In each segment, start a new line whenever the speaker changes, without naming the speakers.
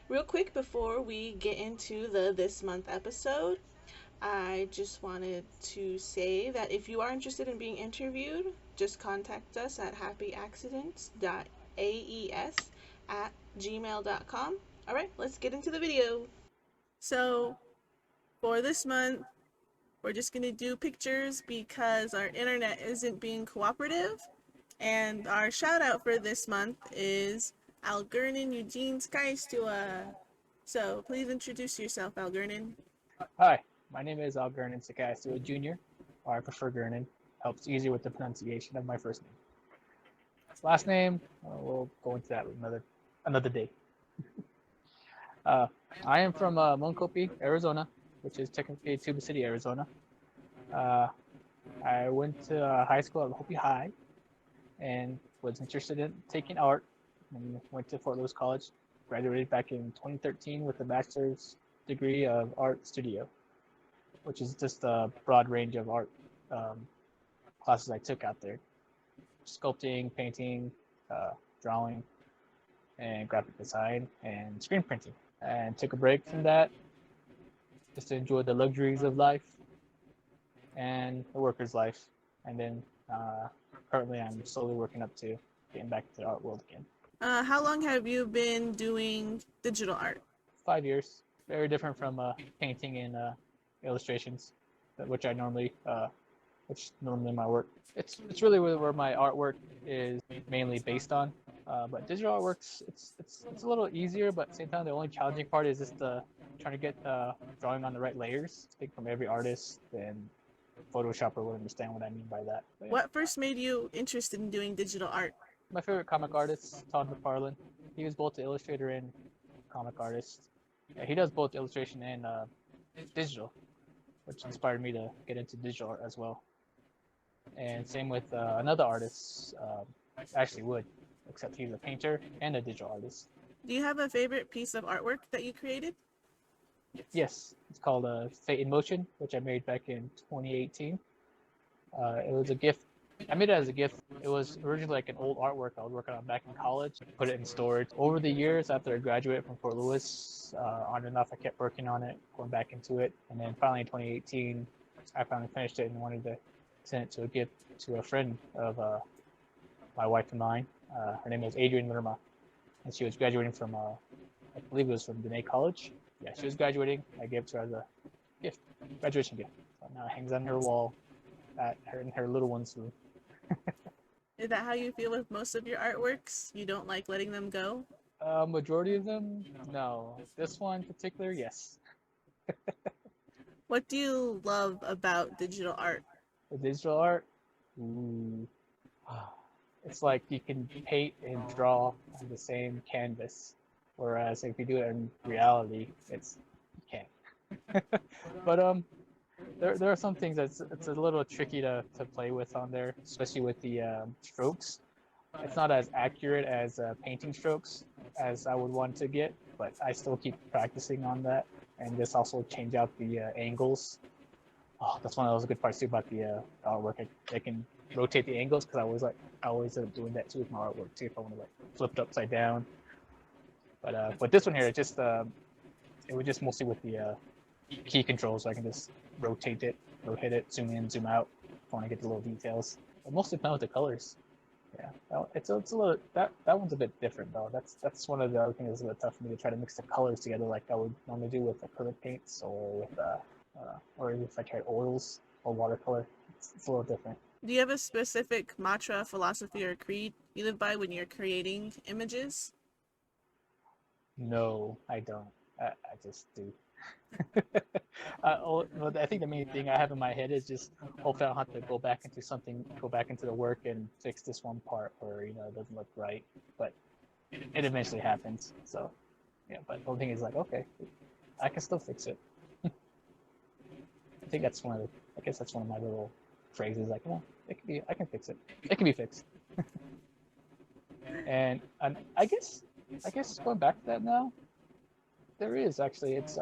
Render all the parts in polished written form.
Real quick before we get into the this month episode, I just wanted to say that if you are interested in being interviewed, just contact us at happyaccidents.aes@gmail.com. All right, let's get into the video. So, for this month, we're just going to do pictures because our internet isn't being cooperative. And our shout out for this month is Algernon Eugene Sakiestewa. So please introduce yourself, Algernon.
Hi, my name is Algernon Sakiestewa Jr., or I prefer Gernon. Helps easier with the pronunciation of my first name. Last name, we'll go into that another day. Uh, I am from Moncopi, Arizona, which is technically Tuba City, Arizona. Uh, I went to high school at Hopi High and was interested in taking art and went to Fort Lewis College. Graduated back in 2013 with a bachelor's degree of art studio, which is just a broad range of art classes I took out there: sculpting, painting, drawing, and graphic design and screen printing. And took a break from that just to enjoy the luxuries of life and the worker's life. And then currently I'm slowly working up to getting back to the art world again.
How long have you been doing digital art?
5 years. Very different from painting and illustrations, which which normally my work. It's really where my artwork is mainly based on. But digital artworks, it's a little easier, but at the same time, the only challenging part is just trying to get drawing on the right layers. I think from every artist, and Photoshopper would understand what I mean by that. But, yeah.
What first made you interested in doing digital art?
My favorite comic artist, Todd McFarlane. He was both the illustrator and comic artist. Yeah, he does both illustration and digital, which inspired me to get into digital art as well. And same with another artist, Ashley Wood, except he's a painter and a digital artist.
Do you have a favorite piece of artwork that you created?
Yes, it's called Fate in Motion, which I made back in 2018. It was a gift. I made it as a gift. It was originally like an old artwork I was working on back in college. Put it in storage. Over the years, after I graduated from Fort Lewis, on and off, I kept working on it, going back into it. And then finally in 2018, I finally finished it and wanted to send it to a gift to a friend of my wife and mine. Her name is Adrienne Lerma, and she was graduating from, I believe it was from Dene College. Yeah, she was graduating. I gave it to her as a gift, graduation gift. So now it hangs on her wall at her in her little one's room.
Is that how you feel with most of your artworks? You don't like letting them go?
Majority of them, no. This one in particular, yes.
What do you love about digital art?
The digital art, ooh, it's like you can paint and draw on the same canvas, whereas if you do it in reality, you can't. But there are some things it's a little tricky to play with on there, especially with the strokes. It's not as accurate as painting strokes as I would want to get, but I still keep practicing on that, and just also change out the angles. Oh, that's one of those good parts too about the artwork. I can rotate the angles because I always end up doing that too with my artwork too if I want to like flip it upside down. But this one here, it was just mostly with the key controls, so I can just rotate it, zoom in, zoom out if I want to get the little details. But mostly playing with the colors. Yeah, it's a little that one's a bit different though. That's one of the other things that's a bit tough for me to try to mix the colors together like I would normally do with acrylic paints or with or if I tried oils or watercolor. It's a little different.
Do you have a specific mantra, philosophy, or creed you live by when you're creating images?
No, I don't. I just do. Well, I think the main thing I have in my head is just hopefully I don't have to go back into the work and fix this one part where it doesn't look right. But it eventually happens. So yeah, but the whole thing is like, okay, I can still fix it. I think that's I guess that's one of my little phrases. Like, I can fix it. It can be fixed. And I guess going back to that now, there is actually. It's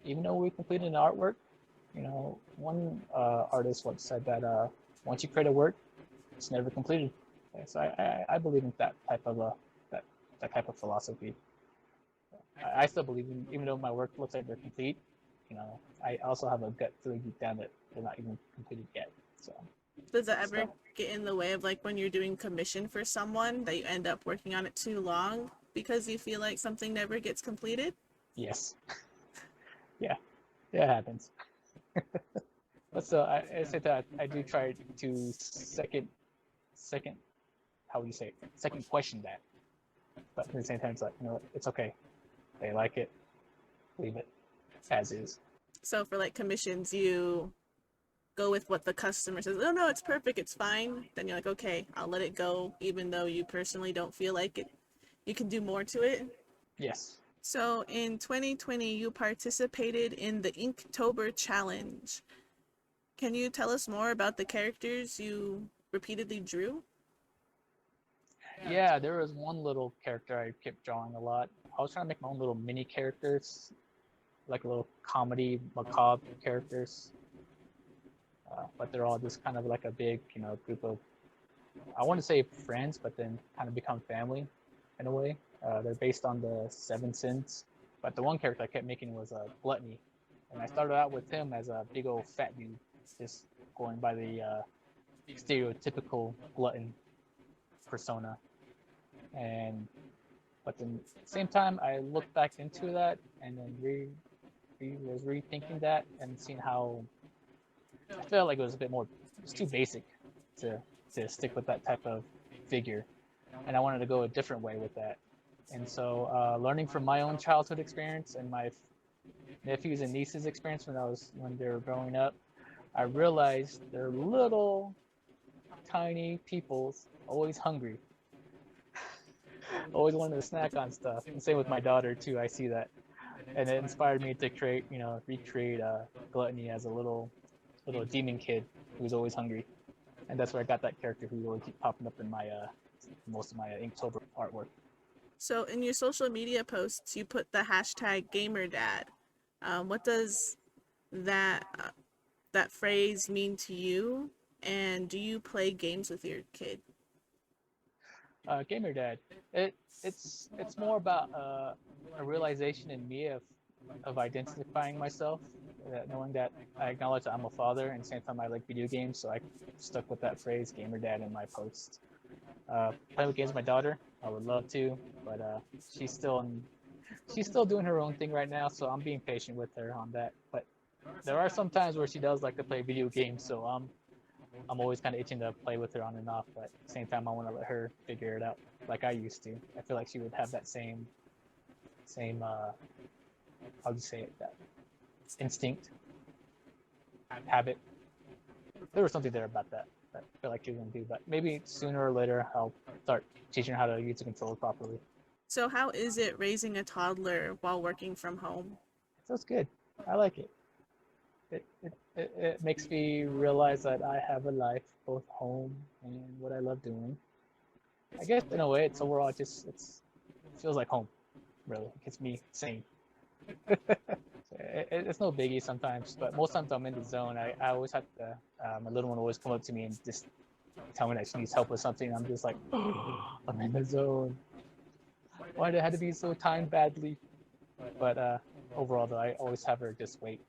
even though we completed an artwork, one artist once said that once you create a work, it's never completed. So I believe in that type of that type of philosophy. I still believe in, even though my work looks like they're complete, I also have a gut feeling deep down that they're not even completed yet. So
Does that ever
still,
get in the way of like when you're doing commission for someone that you end up working on it too long because you feel like something never gets completed?
yes, yeah, it happens. But so I say that I do try to second, how would you say it? Second question that, but at the same time, it's like, it's okay. They like it, leave it as is.
So for like commissions, you go with what the customer says. Oh no, it's perfect, it's fine. Then you're like, okay, I'll let it go, even though you personally don't feel like it. You can do more to it.
Yes.
So in 2020, you participated in the Inktober challenge. Can you tell us more about the characters you repeatedly drew?
Yeah, there was one little character I kept drawing a lot. I was trying to make my own little mini characters, like little comedy, macabre characters. But they're all just kind of like a big, group of, I want to say friends, but then kind of become family in a way. They're based on the seven sins. But the one character I kept making was Gluttony. And I started out with him as a big old fat dude, just going by the stereotypical glutton persona. And but then at the same time, I looked back into that and then was rethinking that and seeing how I felt like it was a bit more, it's too basic to stick with that type of figure, and I wanted to go a different way with that. And so, learning from my own childhood experience and my nephews and nieces' experience when they were growing up, I realized they're little, tiny peoples, always hungry, always wanting to snack on stuff. And same with my daughter too. I see that, and it inspired me to recreate Gluttony as a little demon kid who's always hungry, and that's where I got that character who will keep popping up in my most of my Inktober artwork.
So in your social media posts, you put the hashtag GamerDad. What does that that phrase mean to you? And do you play games with your kid?
Gamer Dad. It's more about a realization in me of identifying myself, knowing that I acknowledge that I'm a father, and at the same time I like video games, so I stuck with that phrase Gamer Dad in my post. Play with games with my daughter, I would love to, but she's still she's still doing her own thing right now, so I'm being patient with her on that. But there are some times where she does like to play video games, so I'm always kind of itching to play with her on and off, but at the same time, I want to let her figure it out like I used to. I feel like she would have that same how do you say it, that instinct, habit. There was something there about that I feel like she was gonna do, but maybe sooner or later I'll start teaching her how to use the controller properly.
So how is it raising a toddler while working from home?
So it's good. I like it. It makes me realize that I have a life both home and what I love doing. I guess in a way, it's overall it feels like home. Really, it gets me sane. It's no biggie sometimes, but most times I'm in the zone. I always have to. My little one always come up to me and just tell me that she needs help with something. I'm just like, I'm in the zone. Why did it have to be so timed badly? But overall, though, I always have her just wait.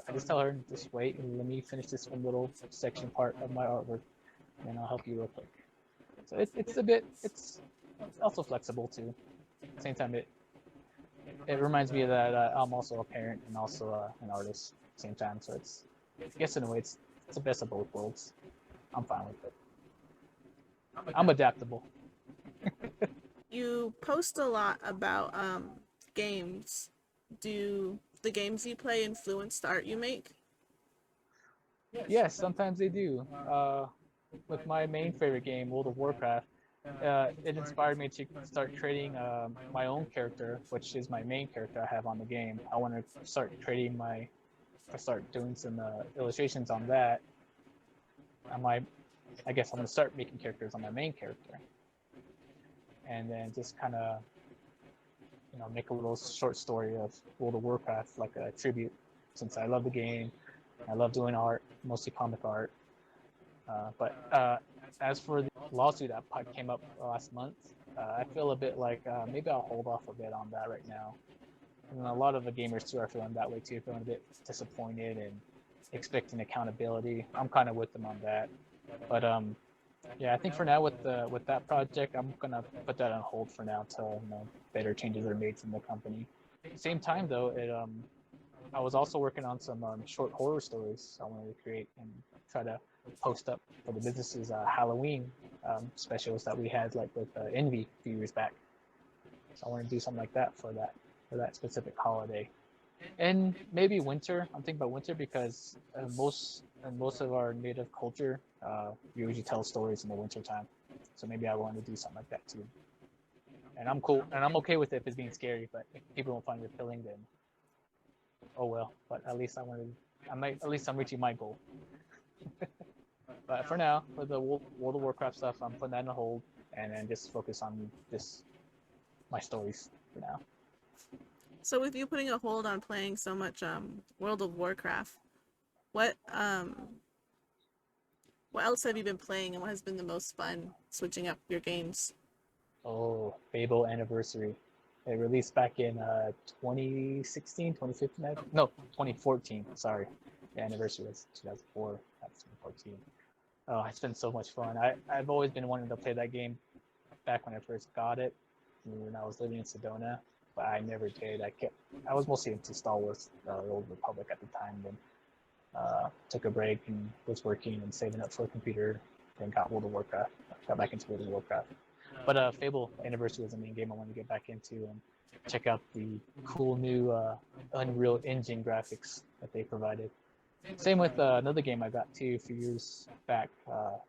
I just tell her just wait and let me finish this one little section part of my artwork, and I'll help you real quick. So it's also flexible too. At the same time, it reminds me that I'm also a parent and also an artist at the same time. So I guess in a way, it's the best of both worlds. I'm fine with it. I'm adaptable.
You post a lot about games. Do the games you play influence the art you make?
Yes, sometimes they do. With my main favorite game, World of Warcraft, it inspired me to start creating my own character, which is my main character I have on the game. I want to start doing some illustrations on that. I guess I'm gonna start making characters on my main character, and then just kind of, make a little short story of World of Warcraft, like a tribute, since I love the game. I love doing art, mostly comic art. But as for the lawsuit that came up last month, I feel a bit like maybe I'll hold off a bit on that right now. And a lot of the gamers too are feeling that way too, feeling a bit disappointed and expecting accountability. I'm kind of with them on that. But yeah, I think for now with that project, I'm gonna put that on hold for now till better changes are made from the company. Same time though, I was also working on some short horror stories I wanted to create and try to post up for the business's Halloween specials that we had like with Envy a few years back. So I want to do something like that for that specific holiday. And maybe winter. I'm thinking about winter because most of our native culture, we usually tell stories in the winter time. So maybe I want to do something like that too. And I'm cool, and I'm okay with it if it's being scary. But if people don't find it appealing, then oh well. But at least at least I'm reaching my goal. But for now, for the World of Warcraft stuff, I'm putting that on hold, and then just focus on just my stories for now.
So with you putting a hold on playing so much World of Warcraft, what else have you been playing, and what has been the most fun switching up your games?
Oh, Fable Anniversary. It released back in 2016, 2015, no, 2014. Sorry, the anniversary was 2004. That's 2014. Oh, it's been so much fun. I've always been wanting to play that game back when I first got it, when I was living in Sedona, but I never did. I was mostly into Star Wars, the Old Republic at the time. Then took a break and was working and saving up for a computer. Then got World of Warcraft. Got back into World of Warcraft. But Fable Anniversary was the main game I wanted to get back into and check out the cool new Unreal Engine graphics that they provided. Same with another game I got too a few years back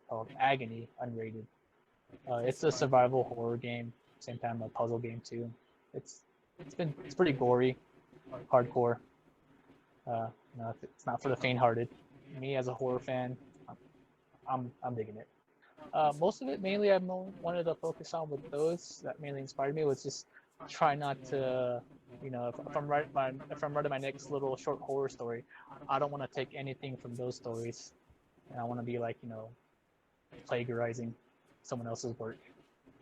called Agony Unrated. It's a survival horror game, same time a puzzle game too. It's pretty gory, hardcore. It's not for the faint-hearted. Me as a horror fan, I'm digging it. Most of it mainly I wanted to focus on with those that mainly inspired me was just try not to, if I'm writing my next little short horror story, I don't want to take anything from those stories, and I want to be like plagiarizing someone else's work.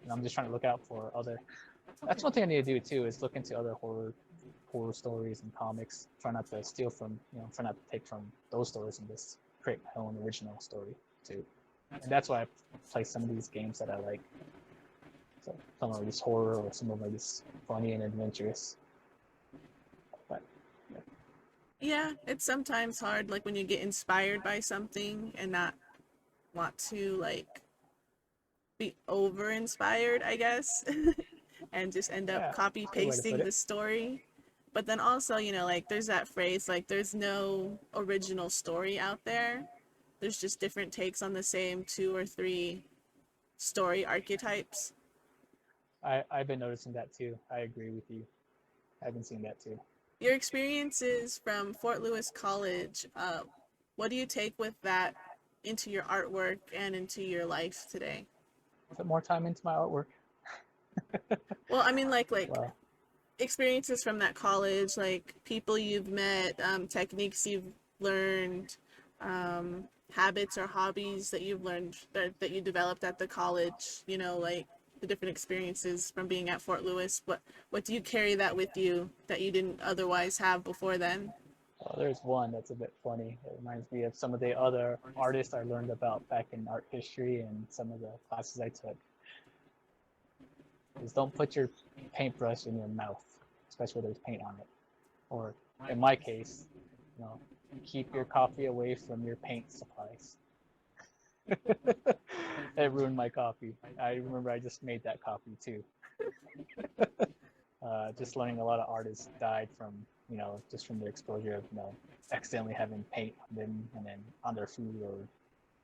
And I'm just trying to look out for other. That's one thing I need to do too is look into other horror stories and comics. Try not to steal from try not to take from those stories and just create my own original story too. And that's why I play some of these games that I like. So some are just horror, or some of them are just funny and adventurous. But
Yeah, it's sometimes hard, like when you get inspired by something and not want to like be over inspired, I guess, and just end up
yeah,
copy
that's a good way to put
pasting
it.
the story. But then also, like there's that phrase, like there's no original story out there. There's just different takes on the same two or three story archetypes.
I've been noticing that too. I agree with you. I've been seeing that too.
Your experiences from Fort Lewis College, what do you take with that into your artwork and into your life today?
Put more time into my artwork.
Well, I mean, like
Well,
experiences from that college, like people you've met, techniques you've learned, habits or hobbies that you've learned that you developed at the college, like the different experiences from being at Fort Lewis. What do you carry that with you that you didn't otherwise have before then?
there's one that's a bit funny. It reminds me of some of the other artists I learned about back in art history and some of the classes I took. Is don't put your paintbrush in your mouth, especially when there's paint on it. Or in my case, keep your coffee away from your paint supplies. It ruined my coffee. I remember I just made that coffee too. Just learning a lot of artists died from, just from the exposure of, accidentally having paint on them and then on their food, or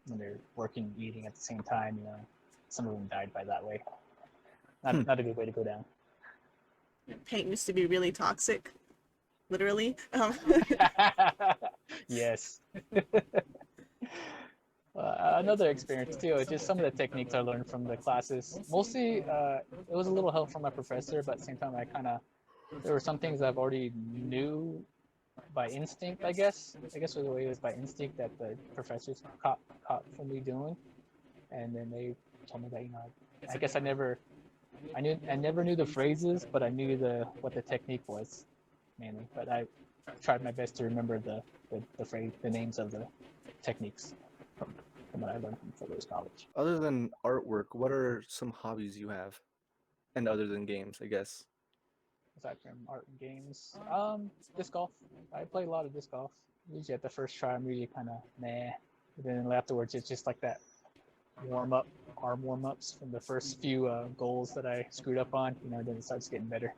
when they're working and eating at the same time, some of them died by that way. Not a good way to go down.
Paint used to be really toxic, literally.
Yes. Another experience too is just some of the techniques I learned from the classes. Mostly, it was a little help from my professor, but at the same time, there were some things I've already knew by instinct, I guess. I guess the way it was by instinct that the professors caught from me doing, and then they told me that I guess I never knew the phrases, but I knew what the technique was. mainly, but I tried my best to remember the names of the techniques from what I learned from Fuller's College.
Other than artwork, what are some hobbies you have? And other than games, I guess.
Aside from art and games, disc golf. I play a lot of disc golf. Usually at the first try, I'm really kind of meh. But then afterwards, it's just like that arm warm ups from the first few goals that I screwed up on. Then it starts getting better.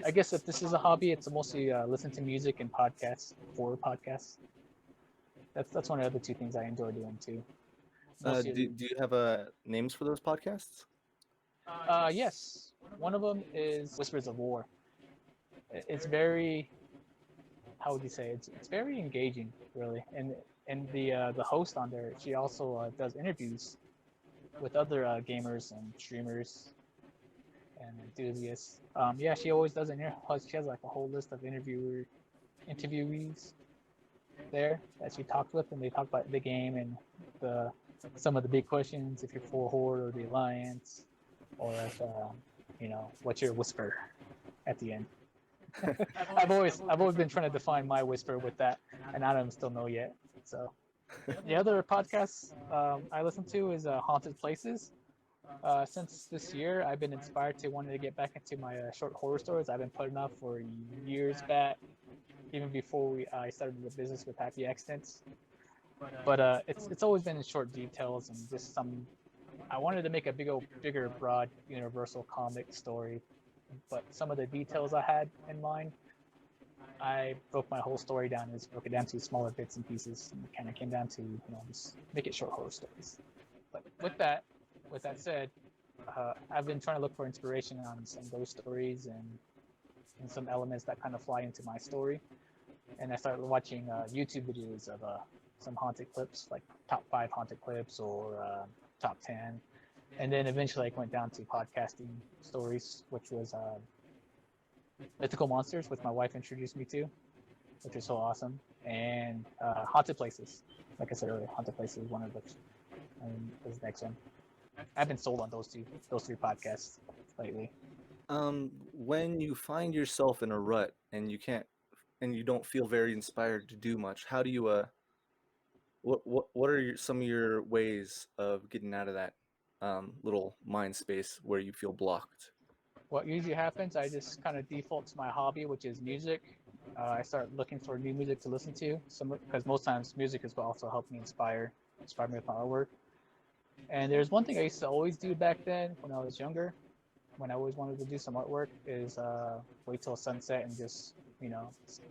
I guess if this is a hobby, it's mostly listen to music and podcasts, horror podcasts. That's one of the other two things I enjoy doing too.
Do you have names for those podcasts?
Yes. One of them is Whispers of War. It's very, how would you say, it's very engaging, really. And the host on there, she also does interviews with other gamers and streamers and enthusiasts. Yeah, she always does she has like a whole list of interviewees there that she talked with, and they talk about the game and some of the big questions, if you're for Horde or the Alliance, or if what's your whisper at the end. I've always been trying to define my whisper with that, and I don't still know yet. So the other podcasts I listen to is Haunted Places. Since this year, I've been inspired to wanting to get back into my short horror stories I've been putting off for years back, even before I started the business with Happy Accidents. But it's always been in short details and just some. I wanted to make a bigger, broad, universal comic story, but some of the details I had in mind, I broke my whole story down and just broke it down to smaller bits and pieces, and it kind of came down to just make it short horror stories. But with that said, I've been trying to look for inspiration on some ghost stories and some elements that kind of fly into my story. And I started watching YouTube videos of some haunted clips, like top 5 haunted clips or top 10. And then eventually I went down to podcasting stories, which was Mythical Monsters, which my wife introduced me to, which was so awesome. And Haunted Places. Like I said earlier, Haunted Places is one of which is the next one. I've been sold on those 3 podcasts lately.
When you find yourself in a rut and you don't feel very inspired to do much, how do you what are some of your ways of getting out of that little mind space where you feel blocked?
What usually happens, I just kind of default to my hobby, which is music. I start looking for new music to listen to, because most times music has also helped me inspire me with my artwork. And there's one thing I used to always do back then when I was younger, when I always wanted to do some artwork, is wait till sunset and just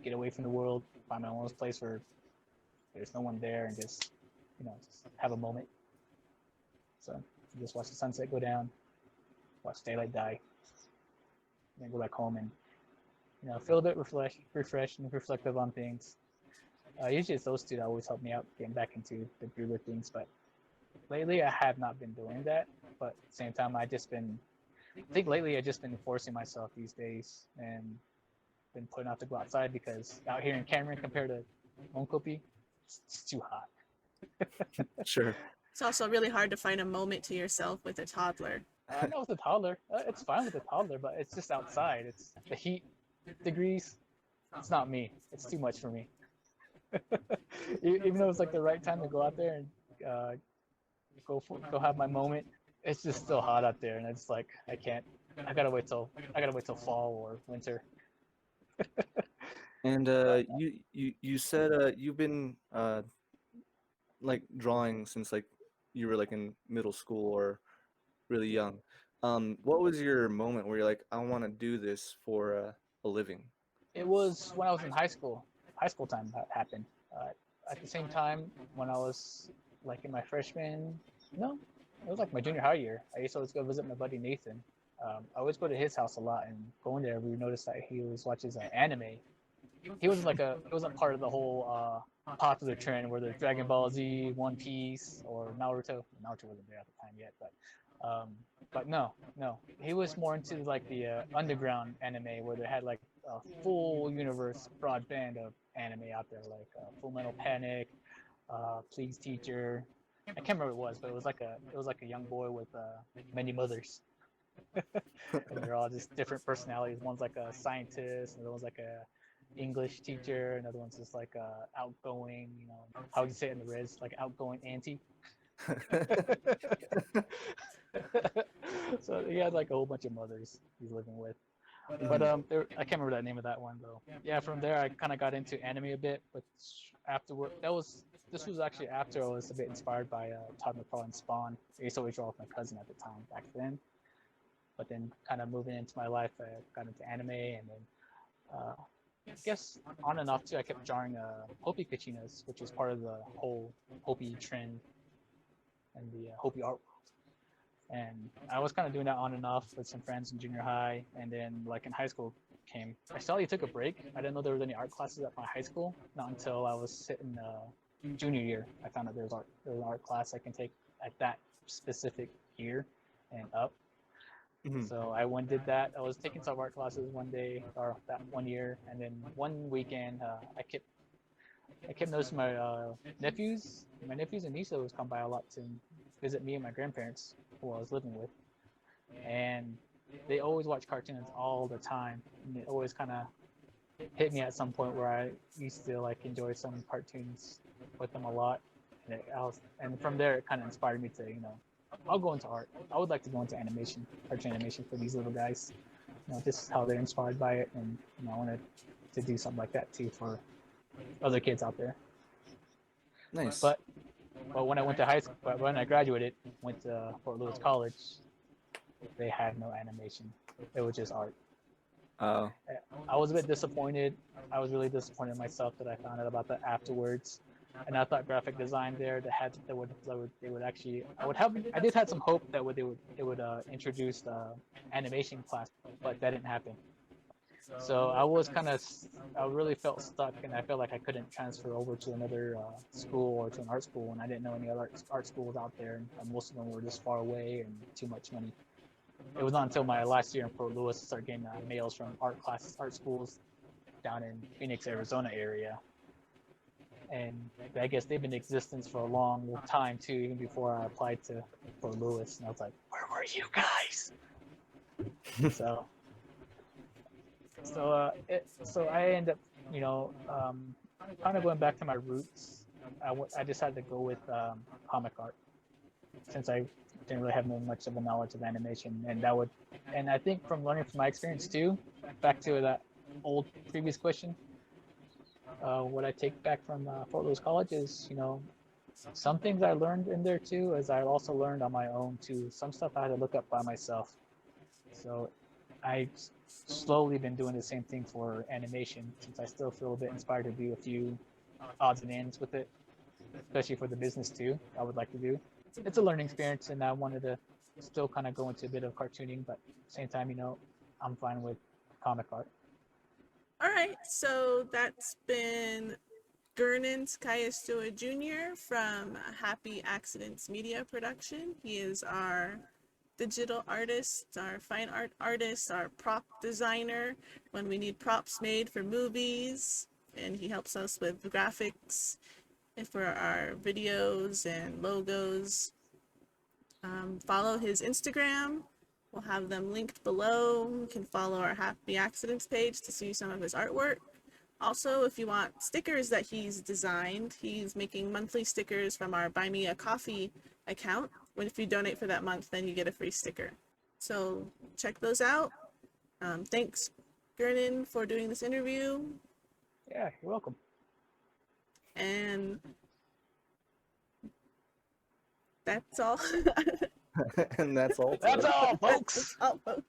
get away from the world, find my own place where there's no one there, and just have a moment. So just watch the sunset go down, watch daylight die, and then go back home and feel a bit refreshed and reflective on things. Usually it's those two that always help me out getting back into the groove of things, but lately I have not been doing that. But at the same time, I think lately I've just been forcing myself these days and been putting out to go outside, because out here in Cameron compared to Monkopi, it's too hot.
Sure.
It's also really hard to find a moment to yourself with a toddler.
I know with a toddler, it's fine with a toddler, but it's just outside. It's the heat degrees. It's not me. It's too much for me. Even though it's like the right time to go out there and go have my moment, it's just still hot out there, and it's like I can't. I gotta wait till fall or winter.
And you said you've been like drawing since like you were like in middle school or really young. What was your moment where you're like, I want to do this for a living?
It was when I was in high school. High school time that happened. At the same time, when I was like in my freshman, no, it was like my junior high year. I used to always go visit my buddy Nathan. I always go to his house a lot, and going there, we noticed that he always watches anime. He wasn't part of the whole popular trend where there's Dragon Ball Z, One Piece, or Naruto. Naruto wasn't there at the time yet, but no, he was more into like the underground anime where they had like a full universe broadband of anime out there, like Full Metal Panic, Please Teacher. I can't remember what it was, but it was like a young boy with many mothers. And they're all just different personalities. One's like a scientist, another one's like a English teacher, another one's just like a outgoing, how would you say it in the Riz, like outgoing auntie. So he had like a whole bunch of mothers he's living with. But I can't remember that name of that one though. Yeah, from there I kind of got into anime a bit, but afterward this was actually after I was a bit inspired by Todd McFarlane's Spawn. I used to always draw with my cousin at the time back then. But then kind of moving into my life, I got into anime, and then I guess on and off too, I kept drawing Hopi Kachinas, which was part of the whole Hopi trend and the Hopi art world. And I was kind of doing that on and off with some friends in junior high, and then like in high school came. I suddenly took a break. I didn't know there was any art classes at my high school. Not until I was sitting junior year, I found out there was an art class I can take at that specific year and up. So I went and did that. I was taking some art classes one day or that one year, and then one weekend I kept noticing my nephews and nieces would come by a lot to visit me and my grandparents who I was living with, and they always watch cartoons all the time, and it always kind of hit me at some point where I used to like enjoy some cartoons with them a lot, and from there it kind of inspired me to I'll go into art. I would like to go into animation, cartoon animation for these little guys. This is how they're inspired by it, and I wanted to do something like that too for other kids out there.
Nice.
But when I went to high school, when I graduated, went to Fort Lewis College, they had no animation. It was just art.
Oh.
I was a bit disappointed. I was really disappointed in myself that I found out about that afterwards. And I thought graphic design there they would actually I did have some hope that they would introduce the animation class, but that didn't happen. So I really felt stuck, and I felt like I couldn't transfer over to another school or to an art school, and I didn't know any other art schools out there, and most of them were just far away and too much money. It was not until my last year in Fort Lewis I started getting mails from art schools down in Phoenix, Arizona area. And I guess they've been in existence for a long time too, even before I applied to Fort Lewis. And I was like, "Where were you guys?" So I end up, kind of going back to my roots. I decided to go with comic art, since I didn't really have much of a knowledge of animation, and I think from learning from my experience too. Back to that old previous question. What I take back from Fort Lewis College is, some things I learned in there too, as I also learned on my own too. Some stuff I had to look up by myself. So I slowly been doing the same thing for animation, since I still feel a bit inspired to do a few odds and ends with it, especially for the business too. I would like to do. It's a learning experience, and I wanted to still kind of go into a bit of cartooning, but at the same time, I'm fine with comic art.
All right, so that's been Gernon Sakiestewa Jr. from Happy Accidents Media Production. He is our digital artist, our fine art artist, our prop designer when we need props made for movies, and he helps us with graphics and for our videos and logos. Follow his Instagram. We'll have them linked below. You can follow our Happy Accidents page to see some of his artwork. Also, if you want stickers that he's designed, he's making monthly stickers from our Buy Me a Coffee account. If you donate for that month, then you get a free sticker. So check those out. Thanks, Gernon, for doing this interview.
Yeah, you're welcome.
And that's all.
And that's all.
That's all, folks.
That's all, folks.